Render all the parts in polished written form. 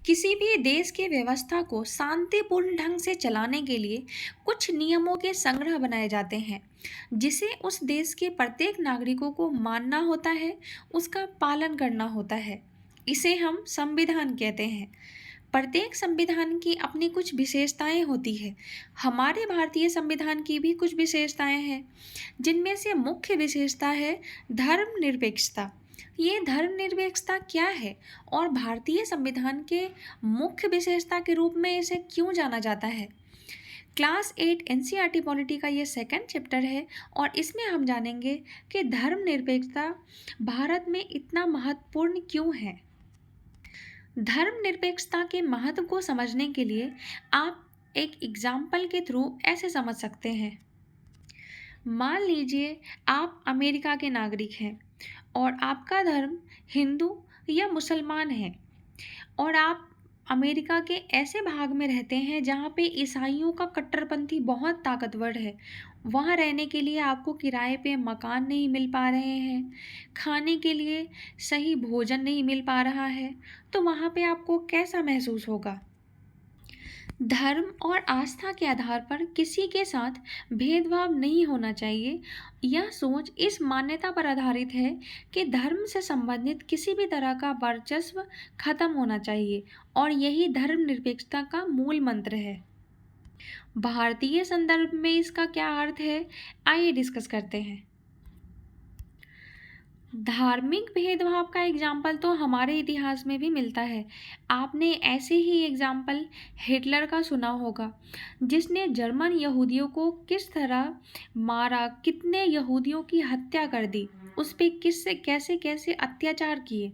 किसी भी देश की व्यवस्था को शांतिपूर्ण ढंग से चलाने के लिए कुछ नियमों के संग्रह बनाए जाते हैं जिसे उस देश के प्रत्येक नागरिकों को मानना होता है, उसका पालन करना होता है। इसे हम संविधान कहते हैं। प्रत्येक संविधान की अपनी कुछ विशेषताएं होती है। हमारे भारतीय संविधान की भी कुछ विशेषताएं हैं, जिनमें से मुख्य विशेषता है धर्मनिरपेक्षता। ये धर्मनिरपेक्षता क्या है और भारतीय संविधान के मुख्य विशेषता के रूप में इसे क्यों जाना जाता है? क्लास 8 एनसीईआरटी पॉलिटी का ये सेकंड चैप्टर है और इसमें हम जानेंगे कि धर्मनिरपेक्षता भारत में इतना महत्वपूर्ण क्यों है। धर्मनिरपेक्षता के महत्व को समझने के लिए आप एक एग्जाम्पल के थ्रू ऐसे समझ सकते हैं। मान लीजिए आप अमेरिका के नागरिक हैं और आपका धर्म हिंदू या मुसलमान है और आप अमेरिका के ऐसे भाग में रहते हैं जहाँ पे ईसाइयों का कट्टरपंथी बहुत ताकतवर है। वहाँ रहने के लिए आपको किराए पे मकान नहीं मिल पा रहे हैं, खाने के लिए सही भोजन नहीं मिल पा रहा है, तो वहाँ पे आपको कैसा महसूस होगा? धर्म और आस्था के आधार पर किसी के साथ भेदभाव नहीं होना चाहिए। यह सोच इस मान्यता पर आधारित है कि धर्म से संबंधित किसी भी तरह का वर्चस्व खत्म होना चाहिए और यही धर्मनिरपेक्षता का मूल मंत्र है। भारतीय संदर्भ में इसका क्या अर्थ है, आइए डिस्कस करते हैं। धार्मिक भेदभाव का एग्जाम्पल तो हमारे इतिहास में भी मिलता है। आपने ऐसे ही एग्जाम्पल हिटलर का सुना होगा, जिसने जर्मन यहूदियों को किस तरह मारा, कितने यहूदियों की हत्या कर दी, उस पे किससे कैसे कैसे अत्याचार किए।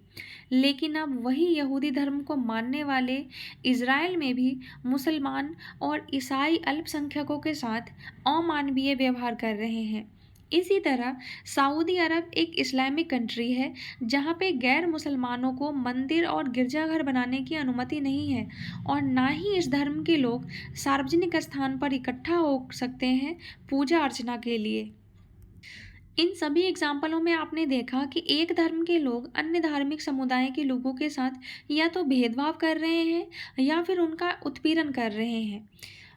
लेकिन अब वही यहूदी धर्म को मानने वाले इज़राइल में भी मुसलमान और ईसाई अल्पसंख्यकों के साथ अमानवीय व्यवहार कर रहे हैं। इसी तरह सऊदी अरब एक इस्लामिक कंट्री है जहाँ पे गैर मुसलमानों को मंदिर और गिरजाघर बनाने की अनुमति नहीं है और ना ही इस धर्म के लोग सार्वजनिक स्थान पर इकट्ठा हो सकते हैं पूजा अर्चना के लिए। इन सभी एग्जाम्पलों में आपने देखा कि एक धर्म के लोग अन्य धार्मिक समुदाय के लोगों के साथ या तो भेदभाव कर रहे हैं या फिर उनका उत्पीड़न कर रहे हैं।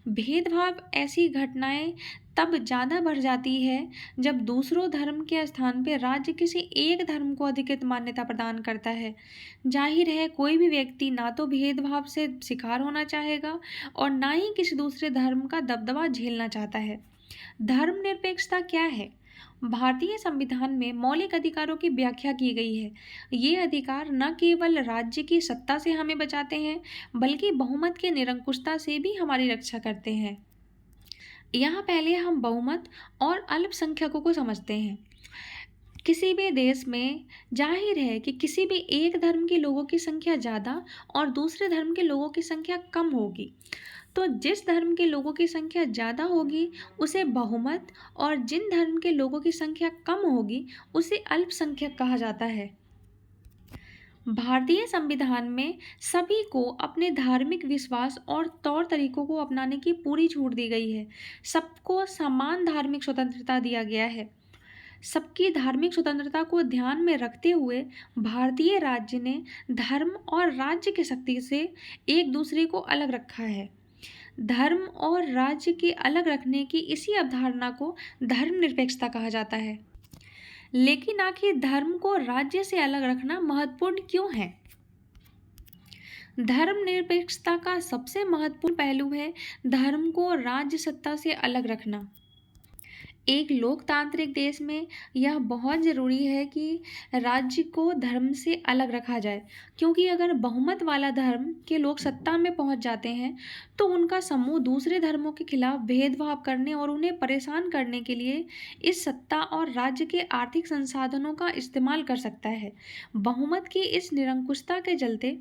भेदभाव ऐसी घटनाएं तब ज़्यादा बढ़ जाती है जब दूसरों धर्म के स्थान पर राज्य किसी एक धर्म को अधिकृत मान्यता प्रदान करता है। जाहिर है कोई भी व्यक्ति ना तो भेदभाव से शिकार होना चाहेगा और ना ही किसी दूसरे धर्म का दबदबा झेलना चाहता है। धर्मनिरपेक्षता क्या है? भारतीय संविधान में मौलिक अधिकारों की व्याख्या की गई है। ये अधिकार न केवल राज्य की सत्ता से हमें बचाते हैं, बल्कि बहुमत की निरंकुशता से भी हमारी रक्षा करते हैं। यहाँ पहले हम बहुमत और अल्पसंख्यकों को समझते हैं। किसी भी देश में जाहिर है कि किसी भी एक धर्म के लोगों की संख्या ज़्यादा और दूसरे धर्म के लोगों की संख्या कम होगी। तो जिस धर्म के लोगों की संख्या ज़्यादा होगी उसे बहुमत और जिन धर्म के लोगों की संख्या कम होगी उसे अल्पसंख्यक कहा जाता है। भारतीय संविधान में सभी को अपने धार्मिक विश्वास और तौर तरीकों को अपनाने की पूरी छूट दी गई है। सबको समान धार्मिक स्वतंत्रता दिया गया है। सबकी धार्मिक स्वतंत्रता को ध्यान में रखते हुए भारतीय राज्य ने धर्म और राज्य की शक्ति से एक दूसरे को अलग रखा है। धर्म और राज्य के अलग रखने की इसी अवधारणा को धर्मनिरपेक्षता कहा जाता है। लेकिन आखिर धर्म को राज्य से अलग रखना महत्वपूर्ण क्यों है? धर्मनिरपेक्षता का सबसे महत्वपूर्ण पहलू है धर्म को राज्य सत्ता से अलग रखना। एक लोकतांत्रिक देश में यह बहुत ज़रूरी है कि राज्य को धर्म से अलग रखा जाए, क्योंकि अगर बहुमत वाला धर्म के लोग सत्ता में पहुंच जाते हैं तो उनका समूह दूसरे धर्मों के खिलाफ भेदभाव करने और उन्हें परेशान करने के लिए इस सत्ता और राज्य के आर्थिक संसाधनों का इस्तेमाल कर सकता है। बहुमत की इस निरंकुशता के चलते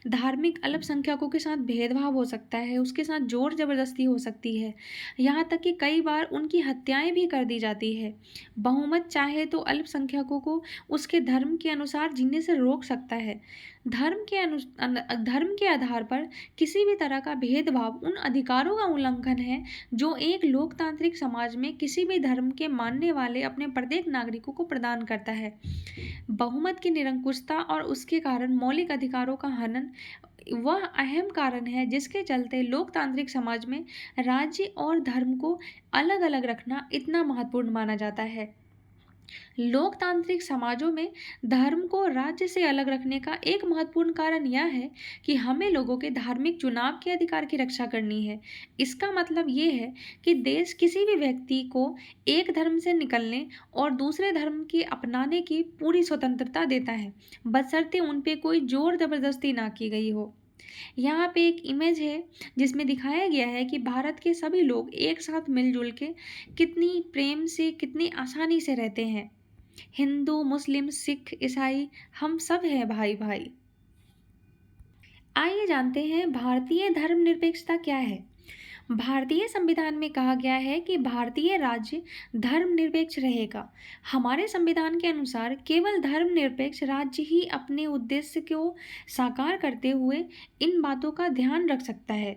धार्मिक अल्पसंख्यकों के साथ भेदभाव हो सकता है, उसके साथ जोर जबरदस्ती हो सकती है, यहाँ तक कि कई बार उनकी हत्याएं भी कर दी जाती है। बहुमत चाहे तो अल्पसंख्यकों को उसके धर्म के अनुसार जीने से रोक सकता है। धर्म के आधार पर किसी भी तरह का भेदभाव उन अधिकारों का उल्लंघन है जो एक लोकतांत्रिक समाज में किसी भी धर्म के मानने वाले अपने प्रत्येक नागरिकों को प्रदान करता है। बहुमत की निरंकुशता और उसके कारण मौलिक अधिकारों का हनन वह अहम कारण है जिसके चलते लोकतांत्रिक समाज में राज्य और धर्म को अलग अलग रखना इतना महत्वपूर्ण माना जाता है। लोकतांत्रिक समाजों में धर्म को राज्य से अलग रखने का एक महत्वपूर्ण कारण यह है कि हमें लोगों के धार्मिक चुनाव के अधिकार की रक्षा करनी है। इसका मतलब ये है कि देश किसी भी व्यक्ति को एक धर्म से निकलने और दूसरे धर्म के अपनाने की पूरी स्वतंत्रता देता है, बशर्ते उन पे कोई जोर जबरदस्ती ना की गई हो। यहाँ पे एक इमेज है जिसमें दिखाया गया है कि भारत के सभी लोग एक साथ मिलजुल के कितनी प्रेम से, कितनी आसानी से रहते हैं। हिंदू, मुस्लिम, सिख, ईसाई, हम सब हैं भाई भाई। आइए जानते हैं भारतीय धर्मनिरपेक्षता क्या है। भारतीय संविधान में कहा गया है कि भारतीय राज्य धर्मनिरपेक्ष रहेगा। हमारे संविधान के अनुसार केवल धर्मनिरपेक्ष राज्य ही अपने उद्देश्य को साकार करते हुए इन बातों का ध्यान रख सकता है।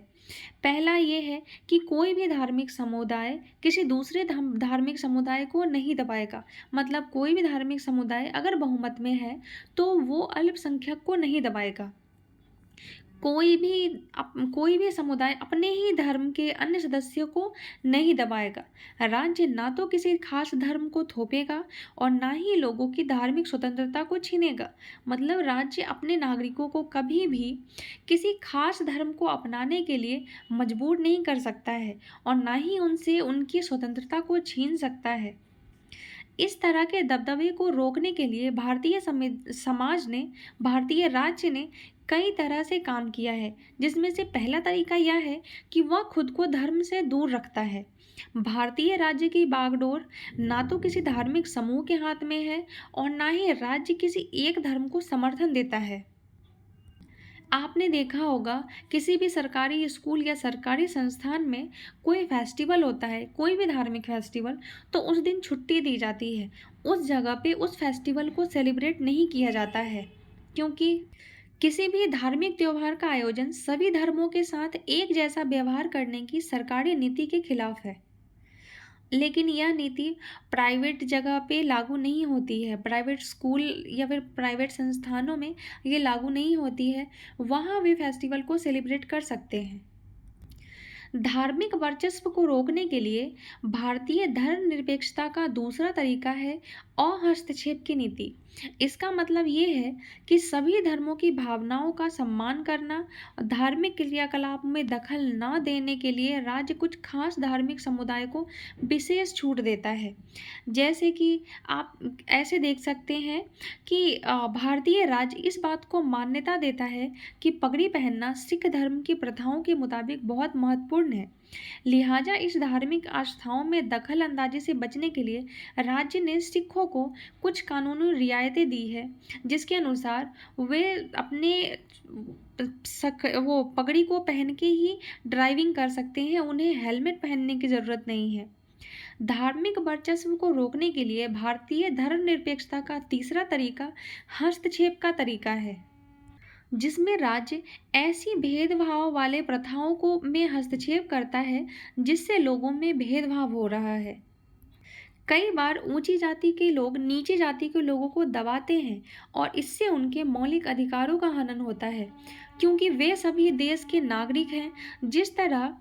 पहला ये है कि कोई भी धार्मिक समुदाय किसी दूसरे धार्मिक समुदाय को नहीं दबाएगा। मतलब कोई भी धार्मिक समुदाय अगर बहुमत में है तो वो अल्पसंख्यक को नहीं दबाएगा। कोई भी समुदाय अपने ही धर्म के अन्य सदस्यों को नहीं दबाएगा। राज्य ना तो किसी खास धर्म को थोपेगा और ना ही लोगों की धार्मिक स्वतंत्रता को छीनेगा। मतलब राज्य अपने नागरिकों को कभी भी किसी खास धर्म को अपनाने के लिए मजबूर नहीं कर सकता है और ना ही उनसे उनकी स्वतंत्रता को छीन सकता है। इस तरह के दबदबे को रोकने के लिए भारतीय राज्य ने कई तरह से काम किया है, जिसमें से पहला तरीका यह है कि वह खुद को धर्म से दूर रखता है। भारतीय राज्य की बागडोर ना तो किसी धार्मिक समूह के हाथ में है और ना ही राज्य किसी एक धर्म को समर्थन देता है। आपने देखा होगा किसी भी सरकारी स्कूल या सरकारी संस्थान में कोई फेस्टिवल होता है, कोई भी धार्मिक फेस्टिवल, तो उस दिन छुट्टी दी जाती है। उस जगह पे उस फेस्टिवल को सेलिब्रेट नहीं किया जाता है, क्योंकि किसी भी धार्मिक त्योहार का आयोजन सभी धर्मों के साथ एक जैसा व्यवहार करने की सरकारी नीति के खिलाफ है। लेकिन यह नीति प्राइवेट जगह पे लागू नहीं होती है। प्राइवेट स्कूल या फिर प्राइवेट संस्थानों में ये लागू नहीं होती है। वहाँ वे फेस्टिवल को सेलिब्रेट कर सकते हैं। धार्मिक वर्चस्व को रोकने के लिए भारतीय धर्मनिरपेक्षता का दूसरा तरीका है अहस्तक्षेप की नीति। इसका मतलब ये है कि सभी धर्मों की भावनाओं का सम्मान करना, धार्मिक क्रियाकलाप में दखल न देने के लिए राज्य कुछ खास धार्मिक समुदाय को विशेष छूट देता है। जैसे कि आप ऐसे देख सकते हैं कि भारतीय राज्य इस बात को मान्यता देता है कि पगड़ी पहनना सिख धर्म की प्रथाओं के मुताबिक बहुत महत्वपूर्ण है। लिहाजा इस धार्मिक आस्थाओं में दखल अंदाजी से बचने के लिए राज्य ने सिखों को कुछ कानूनी रियायतें दी है, जिसके अनुसार वे अपने वो पगड़ी को पहन के ही ड्राइविंग कर सकते हैं। उन्हें हेलमेट पहनने की ज़रूरत नहीं है। धार्मिक वर्चस्व को रोकने के लिए भारतीय धर्मनिरपेक्षता का तीसरा तरीका हस्तक्षेप का तरीका है, जिसमें राज्य ऐसी भेदभाव वाले प्रथाओं को में हस्तक्षेप करता है जिससे लोगों में भेदभाव हो रहा है। कई बार ऊंची जाति के लोग नीची जाति के लोगों को दबाते हैं और इससे उनके मौलिक अधिकारों का हनन होता है, क्योंकि वे सभी देश के नागरिक हैं। जिस तरह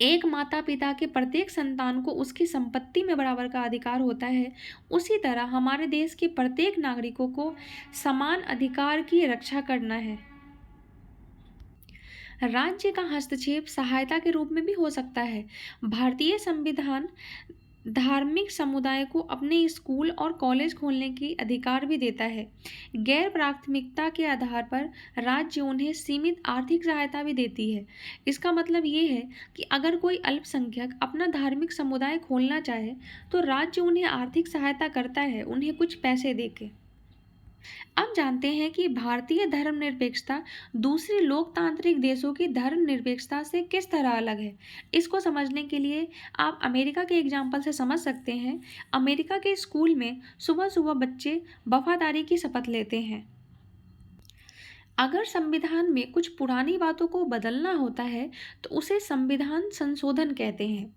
एक माता पिता के प्रत्येक संतान को उसकी संपत्ति में बराबर का अधिकार होता है, उसी तरह हमारे देश के प्रत्येक नागरिकों को समान अधिकार की रक्षा करना है। राज्य का हस्तक्षेप सहायता के रूप में भी हो सकता है। भारतीय संविधान धार्मिक समुदाय को अपने स्कूल और कॉलेज खोलने की अधिकार भी देता है। गैर प्राथमिकता के आधार पर राज्य उन्हें सीमित आर्थिक सहायता भी देती है। इसका मतलब ये है कि अगर कोई अल्पसंख्यक अपना धार्मिक समुदाय खोलना चाहे तो राज्य उन्हें आर्थिक सहायता करता है, उन्हें कुछ पैसे देके। अब जानते हैं कि भारतीय धर्मनिरपेक्षता दूसरे लोकतांत्रिक देशों की धर्मनिरपेक्षता से किस तरह अलग है। इसको समझने के लिए आप अमेरिका के एग्जाम्पल से समझ सकते हैं। अमेरिका के स्कूल में सुबह सुबह बच्चे वफादारी की शपथ लेते हैं। अगर संविधान में कुछ पुरानी बातों को बदलना होता है तो उसे संविधान संशोधन कहते हैं।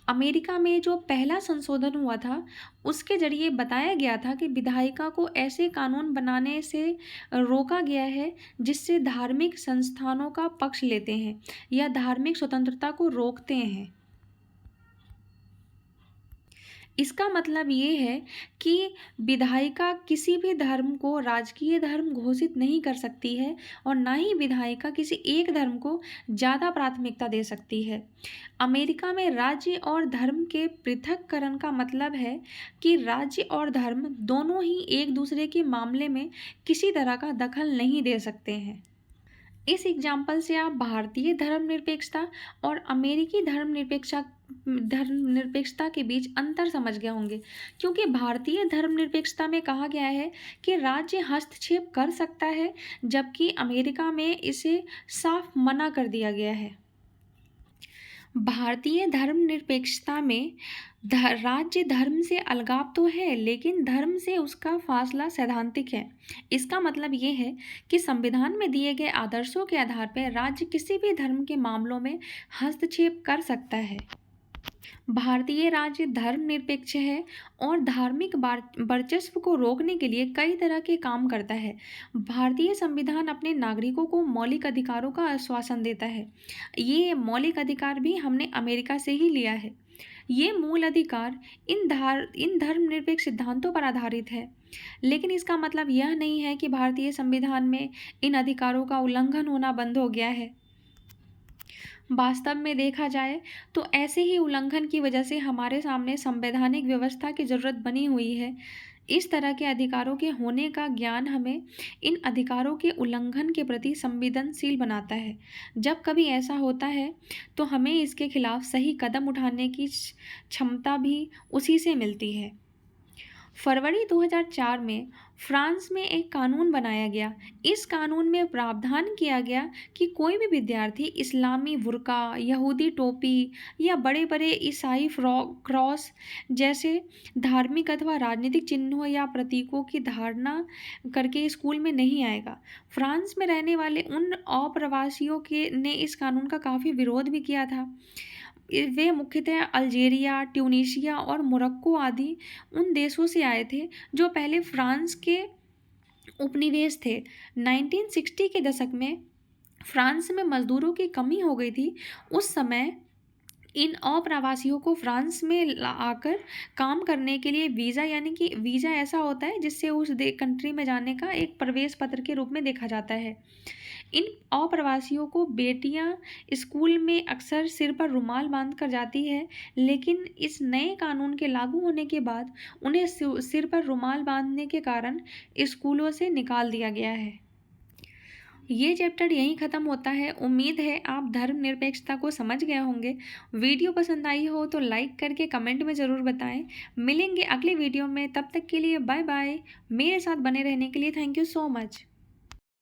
अमेरिका में जो पहला संशोधन हुआ था उसके जरिए बताया गया था कि विधायिका को ऐसे कानून बनाने से रोका गया है जिससे धार्मिक संस्थानों का पक्ष लेते हैं या धार्मिक स्वतंत्रता को रोकते हैं। इसका मतलब ये है कि विधायिका किसी भी धर्म को राजकीय धर्म घोषित नहीं कर सकती है और ना ही विधायिका किसी एक धर्म को ज़्यादा प्राथमिकता दे सकती है। अमेरिका में राज्य और धर्म के पृथक्करण का मतलब है कि राज्य और धर्म दोनों ही एक दूसरे के मामले में किसी तरह का दखल नहीं दे सकते हैं। इस एग्जाम्पल से आप भारतीय धर्मनिरपेक्षता और अमेरिकी धर्मनिरपेक्षता के बीच अंतर समझ गए होंगे, क्योंकि भारतीय धर्मनिरपेक्षता में कहा गया है कि राज्य हस्तक्षेप कर सकता है, जबकि अमेरिका में इसे साफ मना कर दिया गया है। भारतीय धर्मनिरपेक्षता में राज्य धर्म से अलगाव तो है, लेकिन धर्म से उसका फासला सैद्धांतिक है। इसका मतलब ये है कि संविधान में दिए गए आदर्शों के आधार पर राज्य किसी भी धर्म के मामलों में हस्तक्षेप कर सकता है। भारतीय राज्य धर्मनिरपेक्ष है और धार्मिक वर्चस्व को रोकने के लिए कई तरह के काम करता है। भारतीय संविधान अपने नागरिकों को मौलिक अधिकारों का आश्वासन देता है। ये मौलिक अधिकार भी हमने अमेरिका से ही लिया है। ये मूल अधिकार इन धर्मनिरपेक्ष सिद्धांतों पर आधारित है, लेकिन इसका मतलब यह नहीं है कि भारतीय संविधान में इन अधिकारों का उल्लंघन होना बंद हो गया है। वास्तव में देखा जाए तो ऐसे ही उल्लंघन की वजह से हमारे सामने संवैधानिक व्यवस्था की ज़रूरत बनी हुई है। इस तरह के अधिकारों के होने का ज्ञान हमें इन अधिकारों के उल्लंघन के प्रति संवेदनशील बनाता है। जब कभी ऐसा होता है तो हमें इसके खिलाफ सही कदम उठाने की क्षमता भी उसी से मिलती है। फरवरी 2004 में फ्रांस में एक कानून बनाया गया। इस कानून में प्रावधान किया गया कि कोई भी विद्यार्थी इस्लामी बुर्का, यहूदी टोपी या बड़े बड़े ईसाई क्रॉस जैसे धार्मिक अथवा राजनीतिक चिन्हों या प्रतीकों की धारणा करके स्कूल में नहीं आएगा। फ्रांस में रहने वाले उन अप्रवासियों के ने इस कानून का काफ़ी विरोध भी किया था। वे मुख्यतः अल्जीरिया, ट्यूनीशिया और मोरक्को आदि उन देशों से आए थे जो पहले फ्रांस के उपनिवेश थे। 1960 के दशक में फ्रांस में मजदूरों की कमी हो गई थी। उस समय इन अप्रवासियों को फ्रांस में आकर काम करने के लिए वीज़ा, यानी कि वीज़ा ऐसा होता है जिससे उस कंट्री में जाने का एक प्रवेश पत्र के रूप में देखा जाता है। इन अप्रवासियों को बेटियां स्कूल में अक्सर सिर पर रुमाल बांध कर जाती है, लेकिन इस नए कानून के लागू होने के बाद उन्हें सिर पर रुमाल बांधने के कारण स्कूलों से निकाल दिया गया है। ये चैप्टर यहीं ख़त्म होता है। उम्मीद है आप धर्मनिरपेक्षता को समझ गए होंगे। वीडियो पसंद आई हो तो लाइक करके कमेंट में ज़रूर बताएं। मिलेंगे अगले वीडियो में, तब तक के लिए बाय बाय। मेरे साथ बने रहने के लिए थैंक यू सो मच।